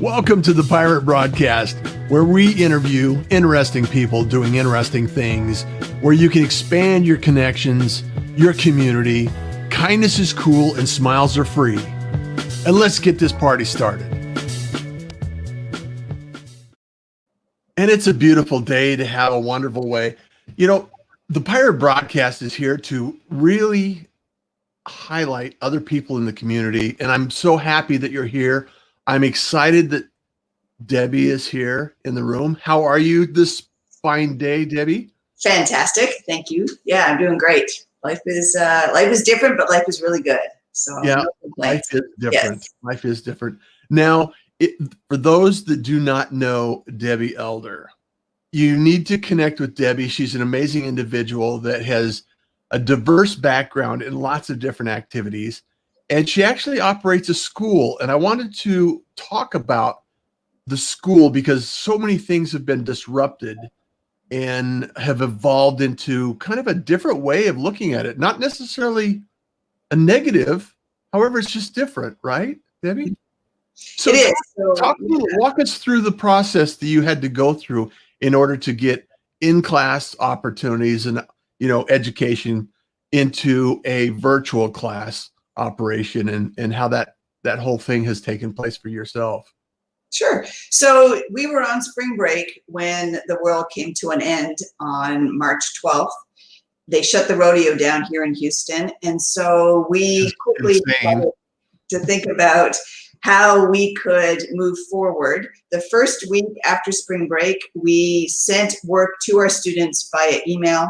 Welcome to the Pirate Broadcast, where we interview interesting people doing interesting things, where you can expand your connections, your community. Kindness is cool and smiles are free. And let's get this party started. And it's a beautiful day to have a wonderful way. You know, the Pirate Broadcast is here to really highlight other people in the community. And I'm so happy that you're here. I'm excited that Debbie is here in the room. How are you this fine day, Debbie? Fantastic. Thank you. Yeah, I'm doing great. Life is different, but life is really good. So yeah, life is different. Yes. Life is different. Now, for those that do not know Debbie Elder, you need to connect with Debbie. She's an amazing individual that has a diverse background in lots of different activities. And she actually operates a school. And I wanted to talk about the school because so many things have been disrupted and have evolved into kind of a different way of looking at it. Not necessarily a negative. However, it's just different, right, Debbie? So it is. Walk us through the process that you had to go through in order to get in-class opportunities and, education into a virtual class operation and how that whole thing has taken place for yourself. Sure. So we were on spring break when the world came to an end on March 12th. They shut the rodeo down here in Houston. And so we quickly started to think about how we could move forward. The first week after spring break, we sent work to our students via email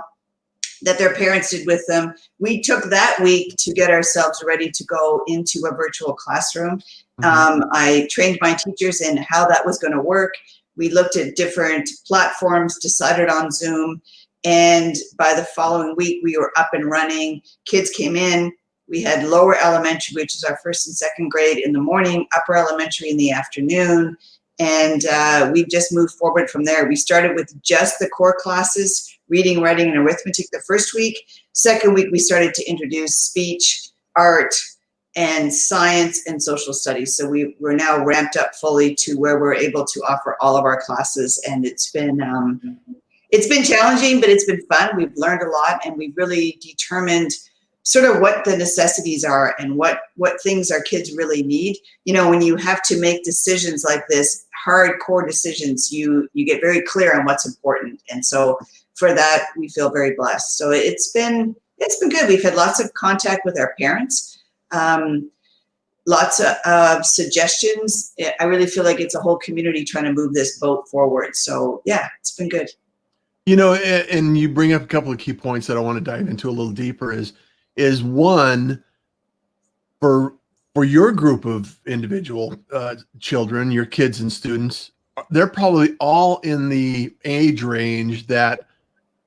that their parents did with them. We took that week to get ourselves ready to go into a virtual classroom. I trained my teachers in how that was going to work. We looked at different platforms, decided on Zoom, and by the following week, we were up and running. Kids came in. We had lower elementary, which is our first and second grade, in the morning, upper elementary in the afternoon, and we've just moved forward from there. We started with just the core classes, reading, writing, and arithmetic the first week. Second week, we started to introduce speech, art, and science and social studies. So we're now ramped up fully to where we're able to offer all of our classes. And it's been challenging, but it's been fun. We've learned a lot, and we've really determined sort of what the necessities are and what things our kids really need. When you have to make decisions like this, hardcore decisions, you get very clear on what's important. And so for that, we feel very blessed. So it's been good. We've had lots of contact with our parents, lots of suggestions. I really feel like it's a whole community trying to move this boat forward. So yeah, it's been good. And you bring up a couple of key points that I want to dive into a little deeper is one, for your group of individual children, your kids and students, they're probably all in the age range that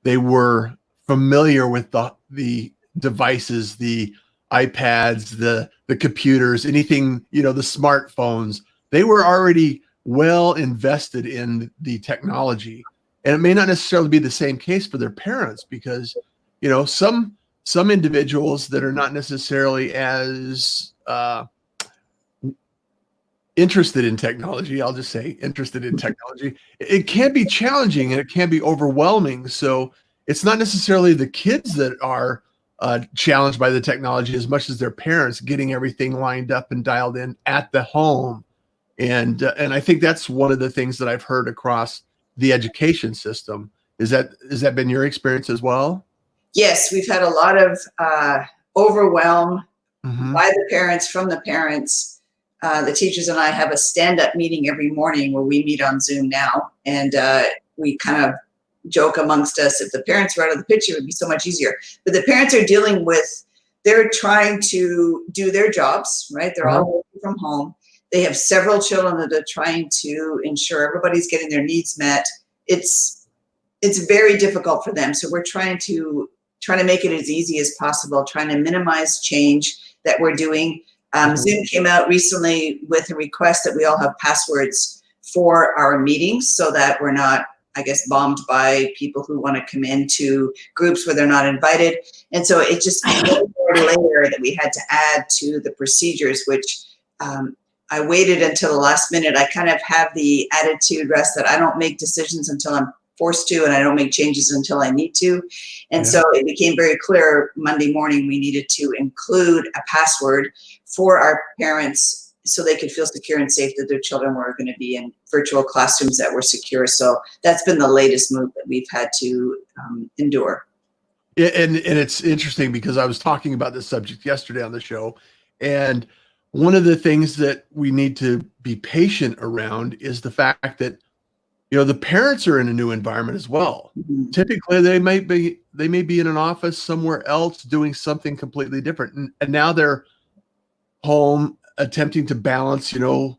they were familiar with the devices, the iPads, the computers, anything, the smartphones. They were already well invested in the technology. And it may not necessarily be the same case for their parents because, some individuals that are not necessarily as interested in technology, I'll just say interested in technology, it can be challenging and it can be overwhelming. So it's not necessarily the kids that are challenged by the technology as much as their parents getting everything lined up and dialed in at the home. And I think that's one of the things that I've heard across the education system. Has that been your experience as well? Yes, we've had a lot of overwhelm by the parents, from the parents. The teachers and I have a stand-up meeting every morning where we meet on Zoom now, and we kind of joke amongst us, if the parents were out of the picture, it would be so much easier. But the parents are they're trying to do their jobs, right? They're all working from home. They have several children that are trying to ensure everybody's getting their needs met. It's very difficult for them. So we're trying to make it as easy as possible, trying to minimize change that we're doing. Zoom came out recently with a request that we all have passwords for our meetings so that we're not, bombed by people who want to come into groups where they're not invited. And so it just one more layer that we had to add to the procedures, which I waited until the last minute. I kind of have the attitude, Russ, that I don't make decisions until I'm forced to, and I don't make changes until I need to. And so it became very clear Monday morning we needed to include a password for our parents so they could feel secure and safe that their children were going to be in virtual classrooms that were secure. So that's been the latest move that we've had to endure. Yeah, and it's interesting because I was talking about this subject yesterday on the show, and one of the things that we need to be patient around is the fact that, you know, the parents are in a new environment as well. Mhm. Typically, they may be in an office somewhere else doing something completely different, and now they're home attempting to balance, you know,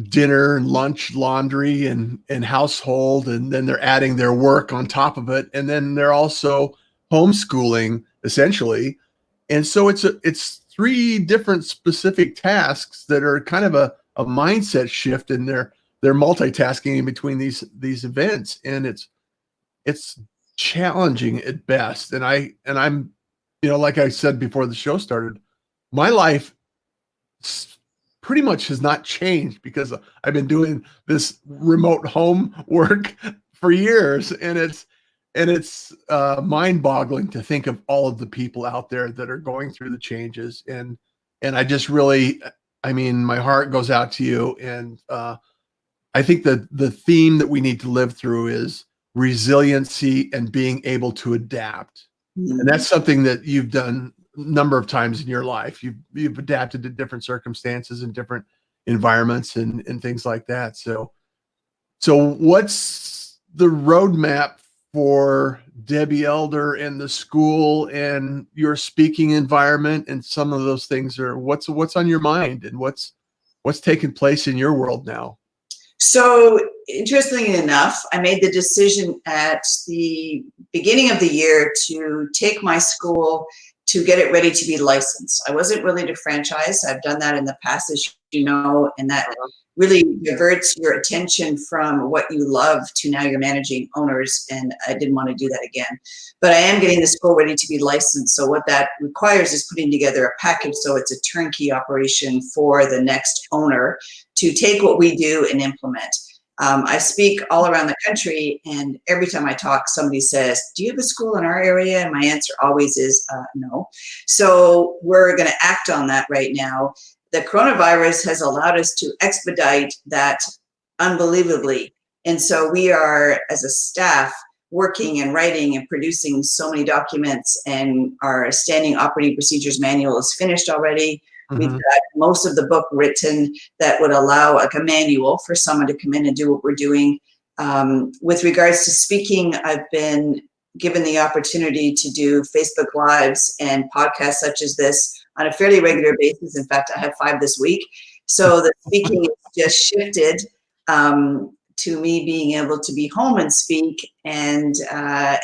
dinner and lunch, laundry and household, and then they're adding their work on top of it, and then they're also homeschooling essentially. And so it's three different specific tasks that are kind of a mindset shift, and they're multitasking in between these events, and it's challenging at best. And I'm, you know, like I said before the show started, my life pretty much has not changed because I've been doing this remote home work for years, and it's mind-boggling to think of all of the people out there that are going through the changes. And I just really, I mean, my heart goes out to you. And I think that the theme that we need to live through is resiliency and being able to adapt. Mhm. And that's something that you've done a number of times in your life. You've adapted to different circumstances and different environments and things like that. So what's the roadmap for Debbie Elder and the school and your speaking environment and some of those things? Are what's on your mind, and what's taking place in your world now? So interestingly enough, I made the decision at the beginning of the year to take my school to get it ready to be licensed. I wasn't willing to franchise. I've done that in the past, as you know, and that really diverts your attention from what you love to now you're managing owners, and I didn't want to do that again. But I am getting the school ready to be licensed. So what that requires is putting together a package so it's a turnkey operation for the next owner to take what we do and implement. I speak all around the country, and every time I talk, somebody says, "Do you have a school in our area?" And my answer always is no. So we're going to act on that right now. The coronavirus has allowed us to expedite that unbelievably. And so we are, as a staff, working and writing and producing so many documents, and our standing operating procedures manual is finished already. We've got most of the book written that would allow like a manual for someone to come in and do what we're doing. With regards to speaking, I've been given the opportunity to do Facebook Lives and podcasts such as this on a fairly regular basis. In fact, I have 5 this week. So the speaking has just shifted to me being able to be home and speak. And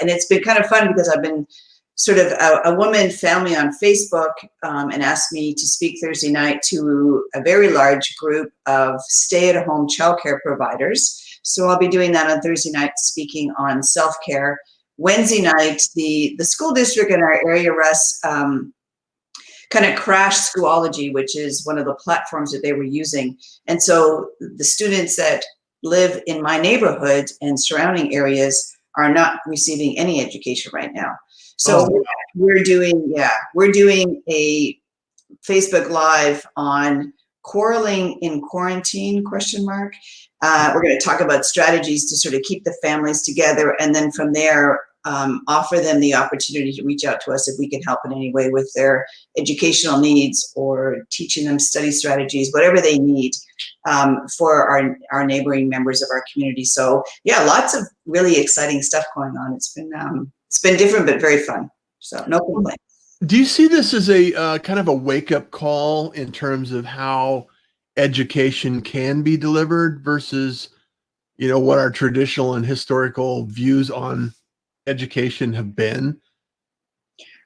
it's been kind of fun because I've been sort of a woman found me on Facebook and asked me to speak Thursday night to a very large group of stay-at-home childcare providers. So I'll be doing that on Thursday night, speaking on self-care. Wednesday night, the school district in our area, Russ, kind of crashed Schoology, which is one of the platforms that they were using. And so the students that live in my neighborhood and surrounding areas are not receiving any education right now. So we're doing a Facebook Live on quarreling in quarantine, ? We're going to talk about strategies to sort of keep the families together, and then from there, offer them the opportunity to reach out to us if we can help in any way with their educational needs or teaching them study strategies, whatever they need for our neighboring members of our community. So yeah, lots of really exciting stuff going on. It's been different, but very fun. So no complaints. Do you see this as a kind of a wake-up call in terms of how education can be delivered versus, you know, what our traditional and historical views on education have been?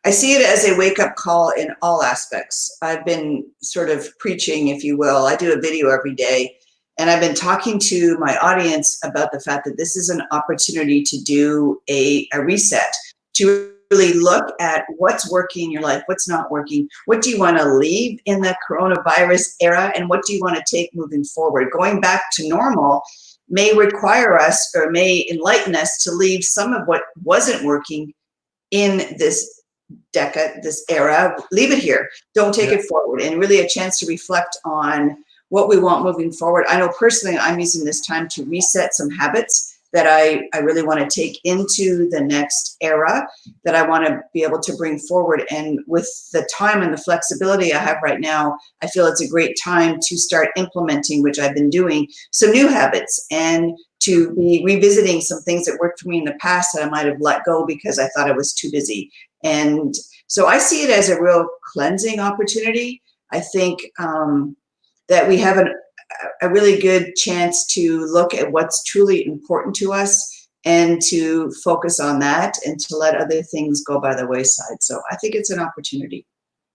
I see it as a wake-up call in all aspects. I've been sort of preaching, if you will. I do a video every day, and I've been talking to my audience about the fact that this is an opportunity to do a reset, to really look at what's working in your life, what's not working, what do you want to leave in the coronavirus era, and what do you want to take moving forward. Going back to normal may require us, or may enlighten us to leave some of what wasn't working in this decade, this era. Leave it here, don't take it forward, and really a chance to reflect on what we want moving forward. I know personally I'm using this time to reset some habits that I really want to take into the next era, that I want to be able to bring forward. And with the time and the flexibility I have right now, I feel it's a great time to start implementing, which I've been doing, some new habits, and to be revisiting some things that worked for me in the past that I might have let go because I thought I was too busy. And so I see it as a real cleansing opportunity. I think that we have a really good chance to look at what's truly important to us and to focus on that, and to let other things go by the wayside. So I think it's an opportunity.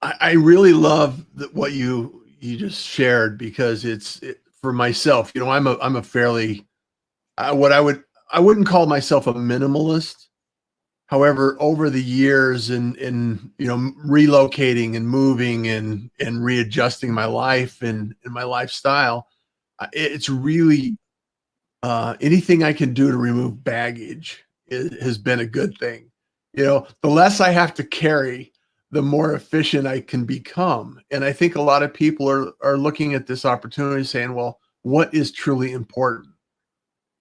I really love what you just shared, because for myself, I'm a fairly, I wouldn't call myself a minimalist. However, over the years and relocating and moving and readjusting my life and my lifestyle, it's really anything I can do to remove baggage has been a good thing. The less I have to carry, the more efficient I can become. And I think a lot of people are looking at this opportunity saying, well, what is truly important?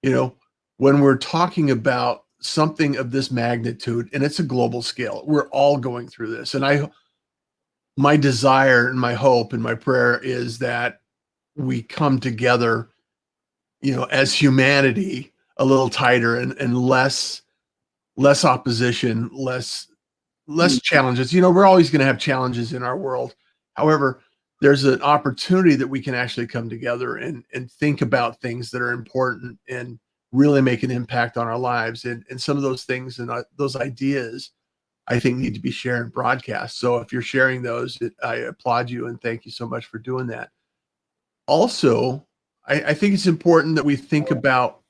When we're talking about something of this magnitude, and it's a global scale, we're all going through this. And my desire and my hope and my prayer is that we come together, as humanity, a little tighter and less opposition, less challenges. We're always going to have challenges in our world. However, there's an opportunity that we can actually come together and think about things that are important and really make an impact on our lives. And some of those things and those ideas, I think, need to be shared and broadcast. So if you're sharing those, I applaud you and thank you so much for doing that. Also, I think it's important that we think about,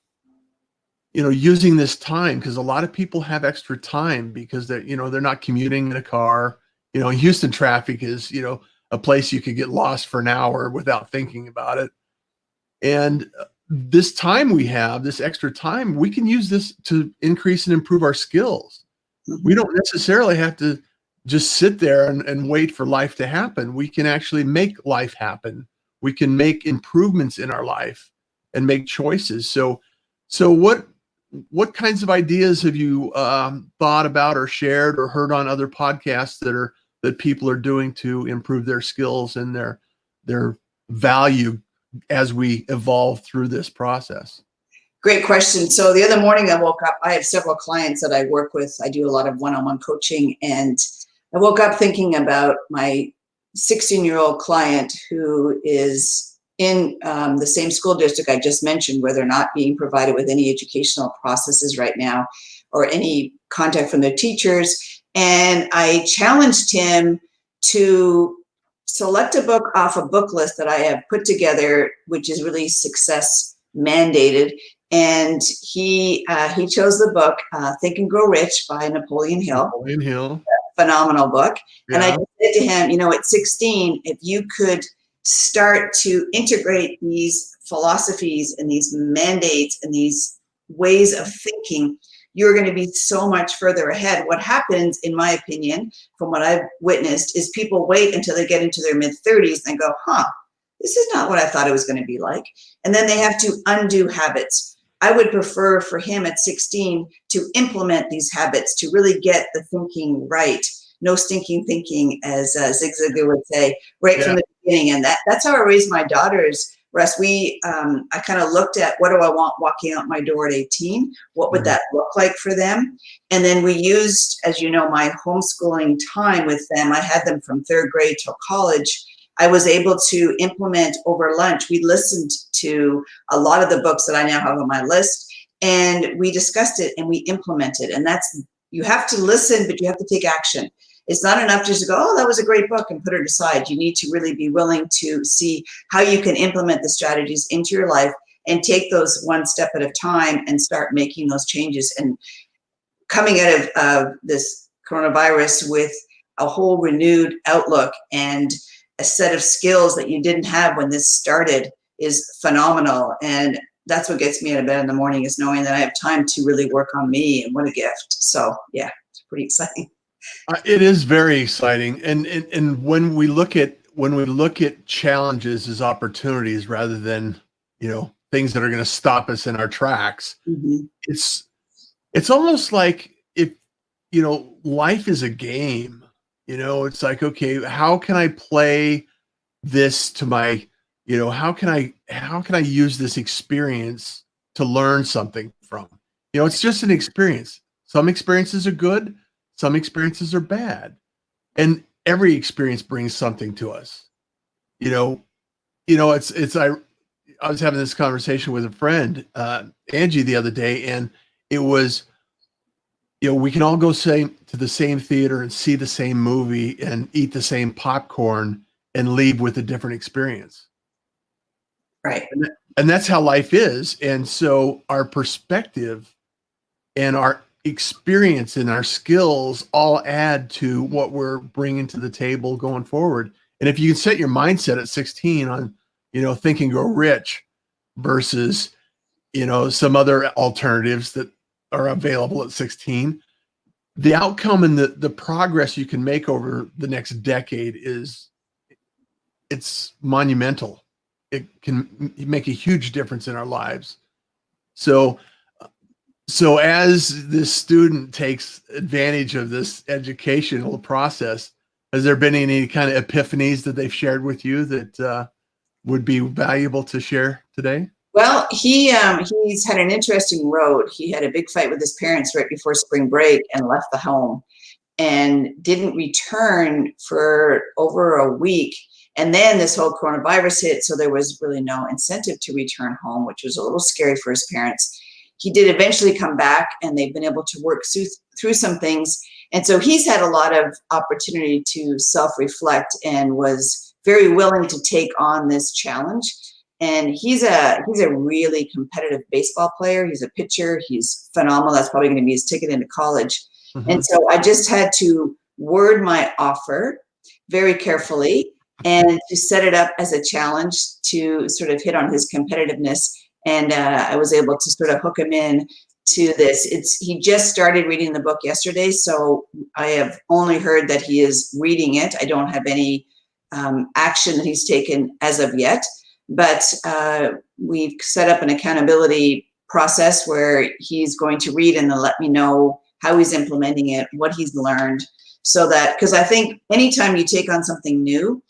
using this time, because a lot of people have extra time because they're not commuting in a car. Houston traffic is, a place you could get lost for an hour without thinking about it. And this time we have, this extra time, we can use this to increase and improve our skills. We don't necessarily have to just sit there and wait for life to happen. We can actually make life happen. We can make improvements in our life and make choices. So what kinds of ideas have you thought about or shared or heard on other podcasts that people are doing to improve their skills and their value as we evolve through this process? Great question. So the other morning I woke up, I have several clients that I work with. I do a lot of one-on-one coaching, and I woke up thinking about my 16-year-old client who is in the same school district I just mentioned, where they're not being provided with any educational processes right now or any contact from their teachers. And I challenged him to select a book off a book list that I have put together, which is really success mandated. And he chose the book Think and Grow Rich by Napoleon Hill. Napoleon Hill. Phenomenal book. Yeah. And I said to him, at 16, if you could start to integrate these philosophies and these mandates and these ways of thinking, you're going to be so much further ahead. What happens, in my opinion, from what I've witnessed, is people wait until they get into their mid-30s and go, this is not what I thought it was going to be like. And then they have to undo habits. I would prefer for him at 16 to implement these habits, to really get the thinking right. No stinking thinking, as Zig Ziglar would say, right from the beginning. And that's how I raised my daughters. Russ, I kind of looked at, what do I want walking out my door at 18? What would that look like for them? And then we used, as you know, my homeschooling time with them. I had them from 3rd grade till college. I was able to implement over lunch. We listened to a lot of the books that I now have on my list, and we discussed it and we implemented. And you have to listen, but you have to take action. It's not enough just to go, that was a great book, and put it aside. You need to really be willing to see how you can implement the strategies into your life and take those one step at a time and start making those changes. And coming out of this coronavirus with a whole renewed outlook and a set of skills that you didn't have when this started is phenomenal. And that's what gets me out of bed in the morning, is knowing that I have time to really work on me, and what a gift. So yeah, it's pretty exciting. It is very exciting, and when we look at challenges as opportunities rather than things that are going to stop us in our tracks, Mm-hmm. it's almost like if life is a game. It's like, okay, how can I play this to my how can I use this experience to learn something from? It's just an experience. Some experiences are good, some experiences are bad, and every experience brings something to us. I was having this conversation with a friend, Angie, the other day, and it was, we can all go to the same theater and see the same movie and eat the same popcorn and leave with a different experience. Right. And that's how life is. And so our perspective and our experience and our skills all add to what we're bringing to the table going forward. And if you can set your mindset at 16 on, Think and Grow Rich versus, some other alternatives that are available at 16, the outcome and the progress you can make over the next decade it's monumental. It can make a huge difference in our lives. So as this student takes advantage of this educational process, has there been any kind of epiphanies that they've shared with you that would be valuable to share today? Well, he's had an interesting road. He had a big fight with his parents right before spring break and left the home and didn't return for over a week. And then this whole coronavirus hit, so there was really no incentive to return home, which was a little scary for his parents. He did eventually come back, and they've been able to work through some things. And so he's had a lot of opportunity to self-reflect and was very willing to take on this challenge. And he's a really competitive baseball player. He's a pitcher. He's phenomenal. That's probably going to be his ticket into college. Mm-hmm. And so I just had to word my offer very carefully and to set it up as a challenge to sort of hit on his competitiveness. And I was able to sort of hook him in to this. He just started reading the book yesterday, so I have only heard that he is reading it. I don't have any action that he's taken as of yet. But we've set up an accountability process where he's going to read and then let me know how he's implementing it, what he's learned, so that, because I think anytime you take on something new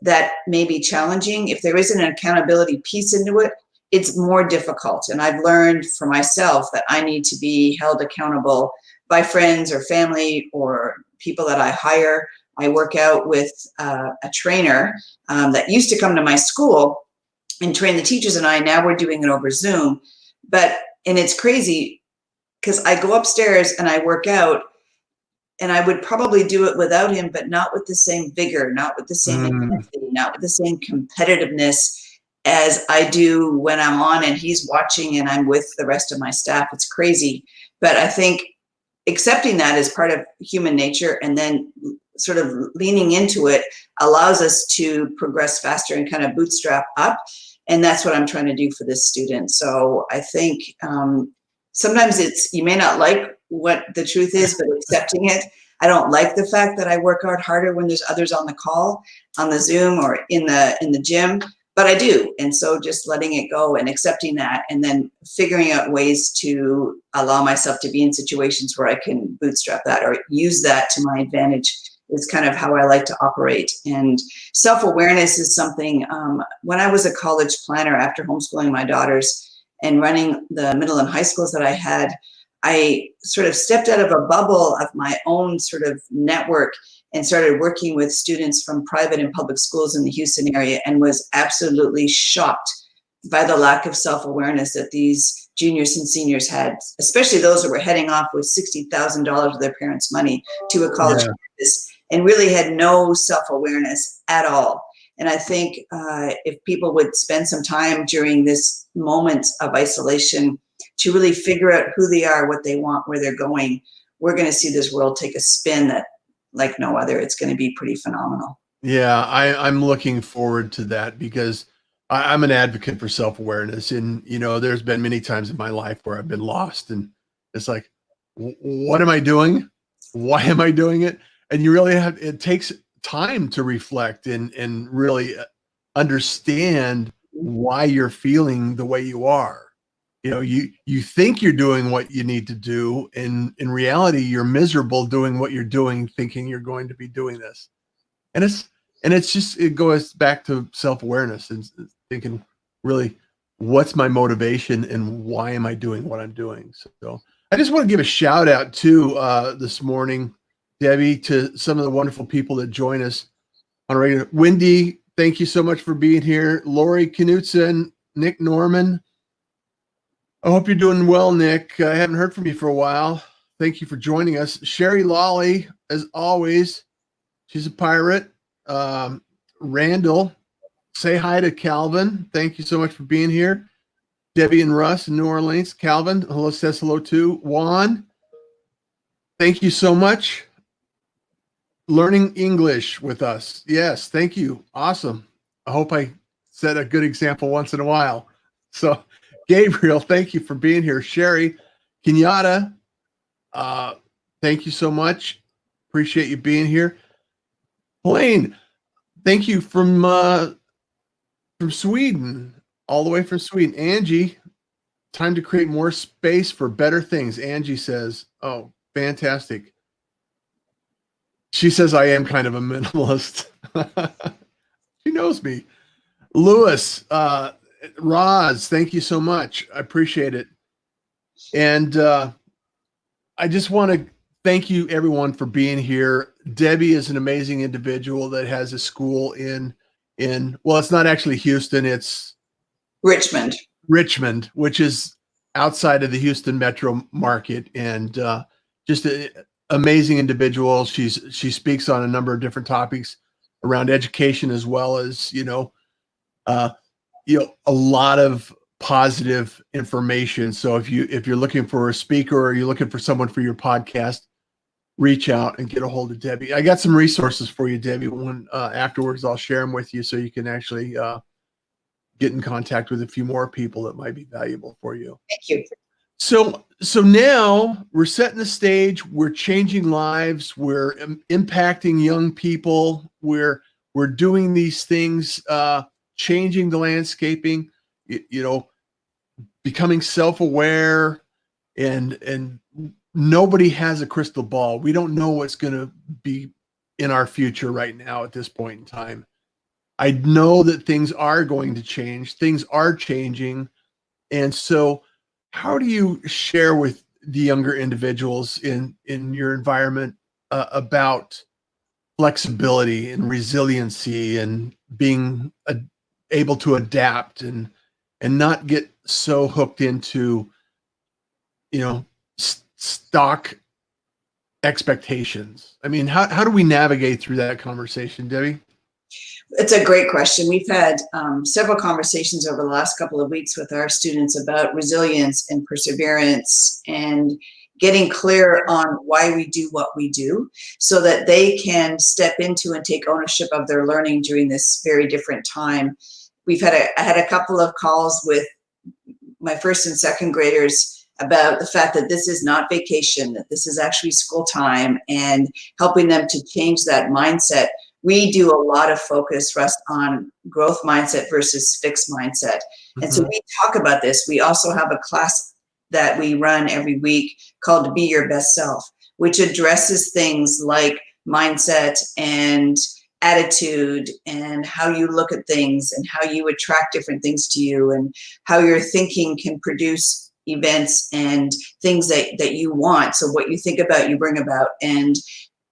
that may be challenging, if there isn't an accountability piece into it, it's more difficult. And I've learned for myself that I need to be held accountable by friends or family or people that I hire. I work out with a trainer that used to come to my school and train the teachers and I. Now we're doing it over Zoom. And it's crazy because I go upstairs and I work out, and I would probably do it without him, but not with the same vigor, not with the same intensity, not with the same competitiveness as I do when I'm on and he's watching and I'm with the rest of my staff. It's crazy. But I think accepting that as part of human nature and then sort of leaning into it allows us to progress faster and kind of bootstrap up. And that's what I'm trying to do for this student. So I think sometimes you may not like what the truth is, but accepting it. I don't like the fact that I work out harder when there's others on the call, on the Zoom or in the gym, but I do. And so just letting it go and accepting that, and then figuring out ways to allow myself to be in situations where I can bootstrap that or use that to my advantage is kind of how I like to operate. And self-awareness is something, when I was a college planner after homeschooling my daughters and running the middle and high schools that I had, I sort of stepped out of a bubble of my own sort of network and started working with students from private and public schools in the Houston area, and was absolutely shocked by the lack of self-awareness that these juniors and seniors had, especially those that were heading off with $60,000 of their parents' money to a college campus and really had no self-awareness at all. And I think if people would spend some time during this moment of isolation to really figure out who they are, what they want, where they're going, we're going to see this world take a spin that like no other. It's going to be pretty phenomenal. Yeah, I'm looking forward to that because I'm an advocate for self-awareness. And, there's been many times in my life where I've been lost and it's like, what am I doing? Why am I doing it? And you really it takes time to reflect and really understand why you're feeling the way you are. You think you're doing what you need to do, and in reality, you're miserable doing what you're doing, thinking you're going to be doing this. And it goes back to self-awareness and thinking, really, what's my motivation and why am I doing what I'm doing? So I just want to give a shout out to this morning, Debbie, to some of the wonderful people that join us on a regular. Wendy, thank you so much for being here. Lori Knutson, Nick Norman. I hope you're doing well, Nick. I haven't heard from you for a while. Thank you for joining us. Sherry Lawley, as always, she's a pirate. Randall, say hi to Calvin. Thank you so much for being here. Debbie and Russ in New Orleans. Calvin, hello, says hello too. Juan, thank you so much. Learning English with us. Yes, thank you. Awesome. I hope I set a good example once in a while. So, Gabriel, thank you for being here. Sherry, Kenyatta, thank you so much. Appreciate you being here. Helene, thank you from Sweden, all the way from Sweden. Angie, time to create more space for better things. Angie says, oh, fantastic. She says I am kind of a minimalist. She knows me. Lewis, Roz, thank you so much. I appreciate it. And I just want to thank you everyone for being here. Debbie is an amazing individual that has a school in well, it's not actually Houston, it's Richmond, which is outside of the Houston metro market, and just an amazing individual. She speaks on a number of different topics around education, as well as a lot of positive information. So if you're looking for a speaker or you're looking for someone for your podcast, reach out and get a hold of Debbie. I got some resources for you, Debbie. When afterwards, I'll share them with you so you can actually get in contact with a few more people that might be valuable for you. Thank you. So now we're setting the stage. We're changing lives. We're impacting young people. We're doing these things, changing the landscaping. Becoming self-aware, and nobody has a crystal ball. We don't know what's going to be in our future right now at this point in time. I know that things are going to change. Things are changing. And so how do you share with the younger individuals in your environment about flexibility and resiliency and being able to adapt and not get so hooked into, stock expectations? I mean, how do we navigate through that conversation, Debbie? It's a great question. We've had several conversations over the last couple of weeks with our students about resilience and perseverance and getting clear on why we do what we do so that they can step into and take ownership of their learning during this very different time. I had a couple of calls with my first and second graders about the fact that this is not vacation, that this is actually school time, and helping them to change that mindset. We do a lot of focus, Russ, on growth mindset versus fixed mindset. And so we talk about this. We also have a class that we run every week called Be Your Best Self, which addresses things like mindset and attitude and how you look at things and how you attract different things to you and how your thinking can produce events and things that you want. So what you think about, you bring about. And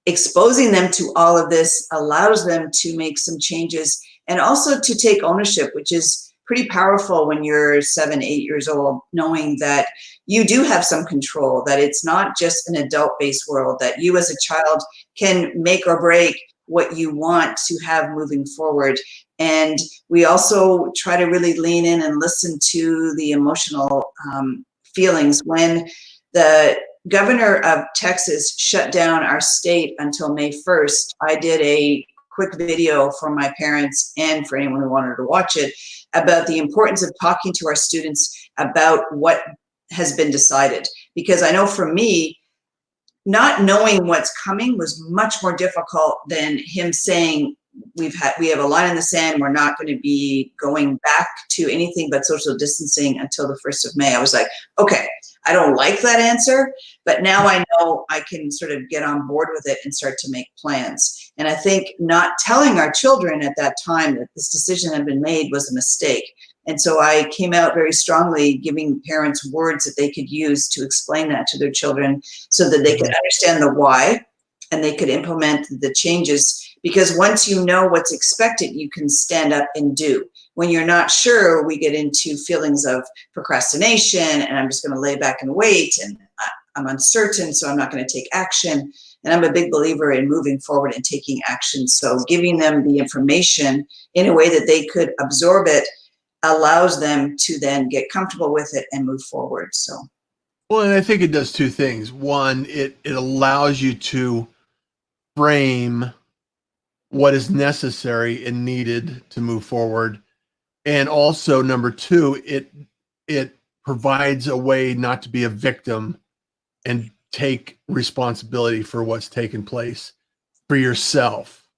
exposing them to all of this allows them to make some changes and also to take ownership, which is pretty powerful when you're 7, 8 years old, knowing that you do have some control, that it's not just an adult-based world, that you as a child can make or break what you want to have moving forward. And we also try to really lean in and listen to the emotional feelings when the Governor of Texas shut down our state until May 1st, I did a quick video for my parents and for anyone who wanted to watch it about the importance of talking to our students about what has been decided. Because I know for me, not knowing what's coming was much more difficult than him saying, we have a line in the sand, we're not going to be going back to anything but social distancing until the 1st of May. I was like, okay, I don't like that answer, but now I know I can sort of get on board with it and start to make plans. And I think not telling our children at that time that this decision had been made was a mistake. And so I came out very strongly, giving parents words that they could use to explain that to their children so that they could understand the why and they could implement the changes. Because once you know what's expected, you can stand up and do. When you're not sure, we get into feelings of procrastination and I'm just going to lay back and wait and I'm uncertain, so I'm not going to take action. And I'm a big believer in moving forward and taking action. So giving them the information in a way that they could absorb it allows them to then get comfortable with it and move forward. So, well, and I think it does two things. One, it allows you to frame what is necessary and needed to move forward. And also, number two, it provides a way not to be a victim and take responsibility for what's taken place for yourself.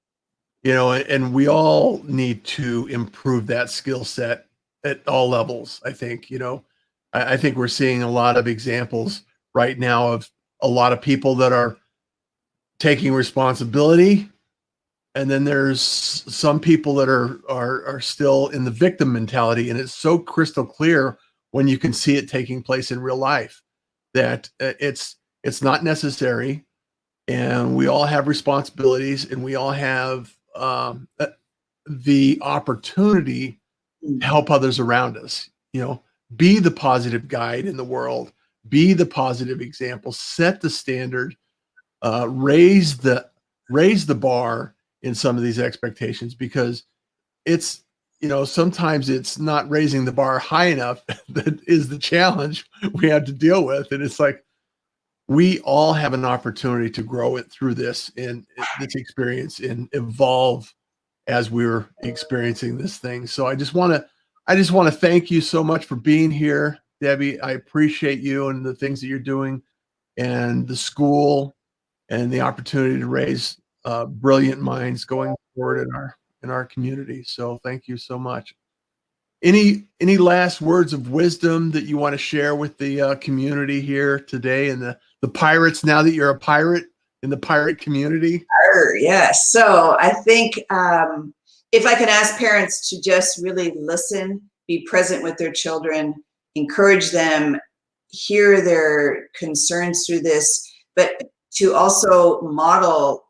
You know, and we all need to improve that skill set at all levels. I think, you know, I think we're seeing a lot of examples right now of a lot of people that are taking responsibility. And then there's some people that are still in the victim mentality. And it's so crystal clear when you can see it taking place in real life that it's not necessary. And we all have responsibilities and we all have the opportunity to help others around us. You know, be the positive guide in the world, be the positive example, set the standard, raise the bar in some of these expectations, because it's, you know, sometimes it's not raising the bar high enough that is the challenge we have to deal with. And it's like, we all have an opportunity to grow it through this and this experience and evolve as we're experiencing this thing. So I just want to thank you so much for being here, Debbie. I appreciate you and the things that you're doing and the school and the opportunity to raise brilliant minds going forward in our community. So thank you so much. Any last words of wisdom that you want to share with the community here today and the pirates, now that you're a pirate in the pirate community? Yes. So I think if I can ask parents to just really listen, be present with their children, encourage them, hear their concerns through this, but to also model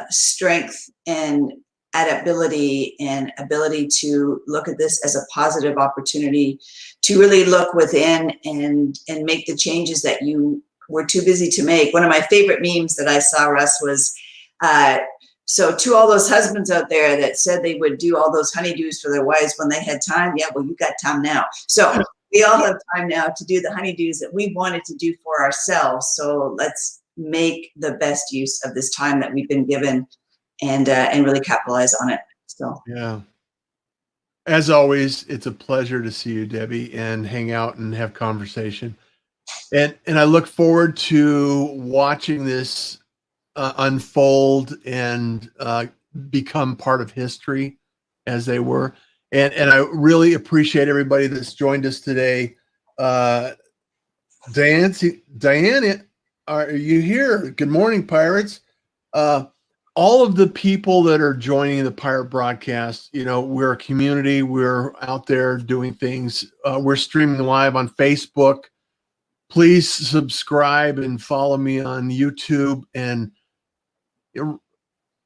strength and adaptability and ability to look at this as a positive opportunity to really look within and make the changes that you were too busy to make. One of my favorite memes that I saw, Russ, was so to all those husbands out there that said they would do all those honeydews for their wives when they had time, yeah, well, you got time now. So we all have time now to do the honeydews that we wanted to do for ourselves. So let's make the best use of this time that we've been given and really capitalize on it. So yeah. As always, it's a pleasure to see you, Debbie, and hang out and have conversation. And I look forward to watching this unfold and become part of history as they were. And I really appreciate everybody that's joined us today. Diane, are you here? Good morning, Pirates. All of the people that are joining the Pirate Broadcast, you know, we're a community. We're out there doing things. We're streaming live on Facebook. Please subscribe and follow me on YouTube and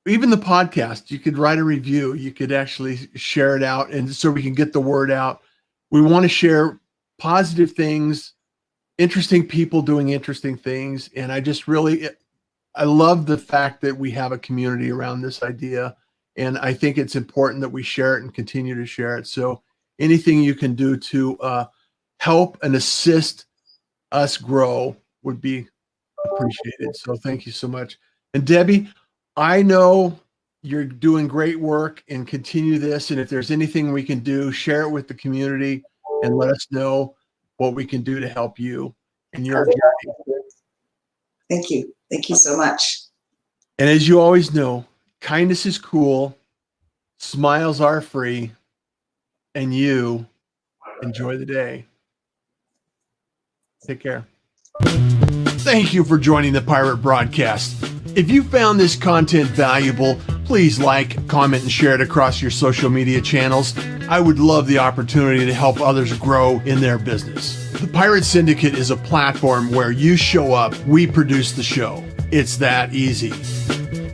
even the podcast. You could write a review. You could actually share it out, and so we can get the word out. We want to share positive things, interesting people doing interesting things. And I love the fact that we have a community around this idea. And I think it's important that we share it and continue to share it. So anything you can do to help and assist us grow would be Appreciated. So thank you so much. And Debbie, I know you're doing great work and continue this. And if there's anything we can do, share it with the community and let us know what we can do to help you in your journey. Thank you. Thank you so much. And as you always know, kindness is cool, smiles are free, and you enjoy the day. Take care. Thank you for joining the Pirate Broadcast. If you found this content valuable, please like, comment, and share it across your social media channels. I would love the opportunity to help others grow in their business. The Pirate Syndicate is a platform where you show up, we produce the show. It's that easy.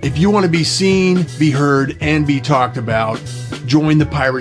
If you want to be seen, be heard, and be talked about, join the Pirate